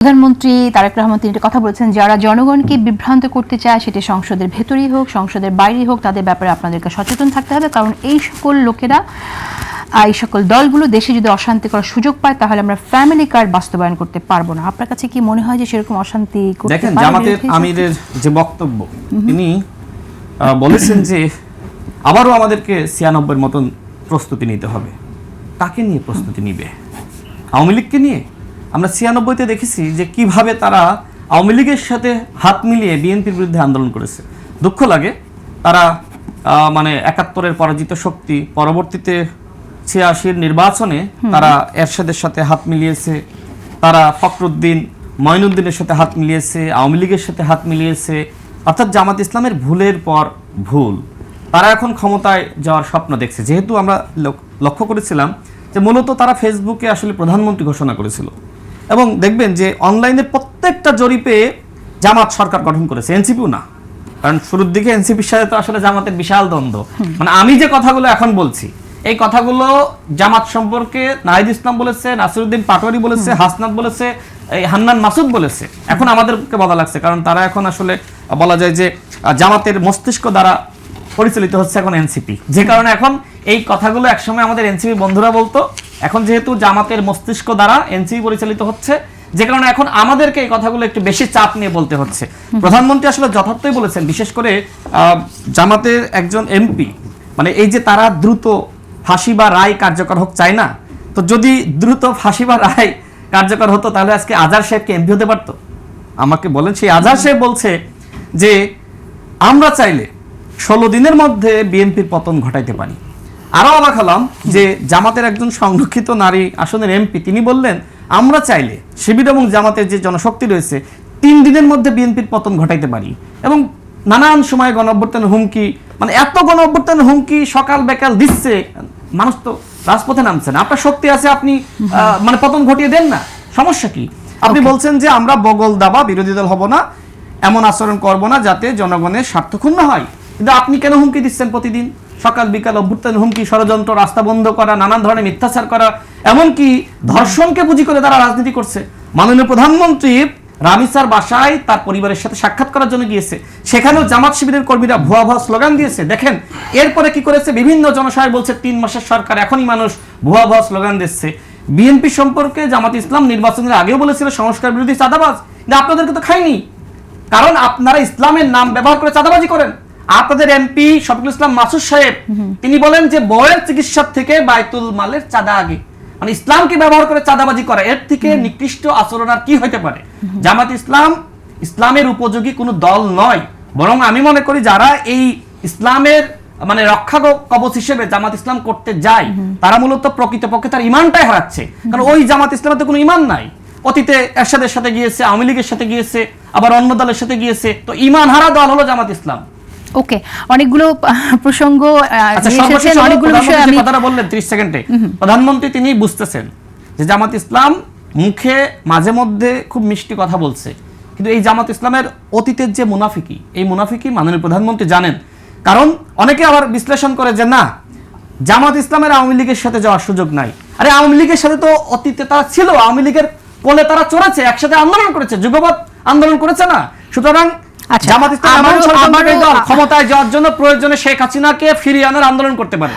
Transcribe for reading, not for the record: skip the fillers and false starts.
প্রধানমন্ত্রী তারেক রহমান তিনি কথা বলেছেন, যারা জনগণকে বিভ্রান্ত করতে চায় সেটি সংসদের ভেতরেই হোক সংসদের বাইরেই হোক তাদের ব্যাপারে আপনাদেরকে সচেতন থাকতে হবে, কারণ এই সকল লোকেরা এই সকল দলগুলো দেশে যদি অশান্তি করার সুযোগ পায় তাহলে আমরা ফ্যামিলি কার্ড বাস্তবায়ন করতে পারবো না। আপনার কাছে কি মনে হয় যে সেরকম অশান্তি করতে দেখেন, জামাতের আমিরের যে বক্তব্য তিনি বলেছেন যে আবারও আমাদেরকে 96-এর মতন প্রস্তুতি নিতে হবে। কাকে নিয়ে প্রস্তুতি নিবে? আওয়ামী লীগকে নিয়ে? আমরা 96-তে দেখেছি যে কিভাবে তারা আওয়ামী লীগের সাথে হাত মিলিয়ে বিএনপির বিরুদ্ধে আন্দোলন করেছে। দুঃখ লাগে তারা মানে 71-এর পরাজিত শক্তি পরবর্তীতে 86-র নির্বাচনে তারা এরশাদের সাথে হাত মিলিয়েছে, তারা ফখরুদ্দিন মঈনুদ্দিনের সাথে হাত মিলিয়েছে, আওয়ামী লীগের সাথে হাত মিলিয়েছে। অর্থাৎ জামাত ইসলামের ভুলের পর ভুল, তারা এখন ক্ষমতায় যাওয়ার স্বপ্ন দেখছে। যেহেতু আমরা লক্ষ্য করেছিলাম যে মূলত তারা ফেসবুকে আসলে প্রধানমন্ত্রী ঘোষণা করেছিল, এবং দেখবেন যে অনলাইনের প্রত্যেকটা জরিপে জামাত সরকার গঠন করেছে, এনসিপিও না। কারণ শুরুর দিকে এনসিপির সাথে তো আসলে জামাতের বিশাল দ্বন্দ্ব। মানে আমি যে কথাগুলো এখন বলছি এই কথাগুলো জামাত সম্পর্কে নাহিদ ইসলাম বলেছে, নাসিরউদ্দিন পাটোয়ারি বলেছে, হাসনাত বলেছে, এই হান্নান মাসুদ বলেছে। এখন আমাদেরকে বলা লাগছে, কারণ তারা এখন আসলে বলা যায় যে জামাতের মস্তিষ্ক দ্বারা পরিচালিত হচ্ছে এখন এনসিপি, যে কারণে এখন এই কথাগুলো একসময় আমাদের এনসিপি বন্ধুরা বলতো, এখন যেহেতু জামাতের মস্তিষ্ক দ্বারা এনসিপি পরিচালিত হচ্ছে, যে কারণে এখন আমাদেরকে এই কথাগুলো একটু বেশি চাপ নিয়ে বলতে হচ্ছে। প্রধানমন্ত্রী আসলে যথার্থই বলেছেন, বিশেষ করে জামাতের একজন এমপি, মানে এই যে তারা দ্রুত ফাঁসি বা রায় কার্যকর হোক চায় না, তো যদি দ্রুত ফাঁসি বা রায় কার্যকর হতো তাহলে আজকে আজহার সাহেবকে এমপি হতে পারতো? আমাকে বলেন, সেই আজহার সাহেব বলছে যে আমরা চাইলে 16 দিনের মধ্যে বিএনপির পতন ঘটাইতে পারি। আরো অবাক হলাম যে জামাতের একজন সংরক্ষিত নারী আসনের এমপি তিনি বললেন আমরা চাইলে শিবির এবং জামাতের যে জনশক্তি রয়েছে 3 দিনের মধ্যে বিএনপির পতন ঘটাইতে পারি। এবং নানান সময় গণঅভ্যুত্থানের হুমকি, মানে এত গণঅভ্যুত্থানের হুমকি সকাল বেকাল দিচ্ছে, মানুষ তো রাজপথে নামছে না। আপনার শক্তি আছে, আপনি মানে পতন ঘটিয়ে দেন না, সমস্যা কি? আপনি বলছেন যে আমরা বগল দাবা বিরোধী দল হব না, এমন আচরণ করব না যাতে জনগণের স্বার্থ ক্ষুণ্ণ হয়। কিন্তু আপনি কেন হুমকি দিচ্ছেন প্রতিদিন? সকাল বিকাল অভ্যুত্থান হুমকি, ষড়যন্ত্র, রাস্তা বন্ধ করা, নানান ধরনের মিথ্যাচার করা, এমনকি ধর্ষণকে পুঁজি করে তারা রাজনীতি করছে। মাননীয় প্রধানমন্ত্রী রামিসার বাসায় তার পরিবারের সাথে সাক্ষাৎ করার জন্য গিয়েছে, সেখানেও জামাত শিবিরের কর্মীরা ভুয়া ভুয়া স্লোগান দিয়েছে। দেখেন এরপরে কি করেছে, বিভিন্ন জনসভায় বলছে 3 মাসের সরকার, এখনই মানুষ ভুয়া ভুয়া স্লোগান দিচ্ছে। বিএনপি সম্পর্কে জামাত ইসলাম নির্বাচনের আগেও বলেছিল সংস্কার বিরোধী চাঁদাবাজ, কিন্তু আপনাদেরকে তো খায়নি, কারণ আপনারা ইসলামের নাম ব্যবহার করে চাঁদাবাজি করেন। আপনাদের এমপি শফিকুল ইসলাম মাসুদ সাহেব তিনি বলেন যে বউয়ের চিকিৎসার থেকে বাইতুল মালের চাঁদা আগে, মানে ইসলামকে ব্যবহার করে চাঁদাবাজি করা, এর থেকে নিকৃষ্ট আচরণ আর কি হতে পারে? জামাত ইসলাম ইসলামের উপযোগী কোনো দল নয়, বরং আমি মনে করি যারা এই ইসলামের মানে রক্ষা কবচ হিসেবে জামাত ইসলাম করতে যায় তারা মূলত প্রকৃতপক্ষে তার ইমানটাই হারাচ্ছে। কারণ ওই জামাত ইসলামের তো কোনো ইমান নাই, অতীতে এরশাদের সাথে গিয়েছে, আওয়ামী লীগের সাথে গিয়েছে, আবার অন্য দলের সাথে গিয়েছে, তো ইমান হারা দল হলো জামাত ইসলাম। ওকে, অনেকগুলো প্রসঙ্গ অনেকগুলো বিষয় আমি কথাটা বললেন 30 সেকেন্ডে। প্রধানমন্ত্রী তিনি বুঝতেছেন যে জামাত ইসলাম মুখে মাঝে মধ্যে খুব মিষ্টি কথা বলছে, কিন্তু এই জামাত ইসলামের অতীতের যে মুনাফিকি, এই মুনাফিকি মাননীয় প্রধানমন্ত্রী জানেন। কারণ অনেকে আবার বিশ্লেষণ করে যে না, জামাত ইসলামের আওয়ামী লীগের সাথে যাওয়ার সুযোগ নাই। আরে আওয়ামী লীগের সাথে তো অতীতে তারা ছিল, আওয়ামী লীগের কোলে তারা চড়েছে, একসাথে আন্দোলন করেছে, যুগপৎ আন্দোলন করেছে না। সুতরাং জামাত ইসলাম ক্ষমতায় যাওয়ার জন্য প্রয়োজনে শেখ হাসিনাকে ফিরিয়ে আনার আন্দোলন করতে পারে।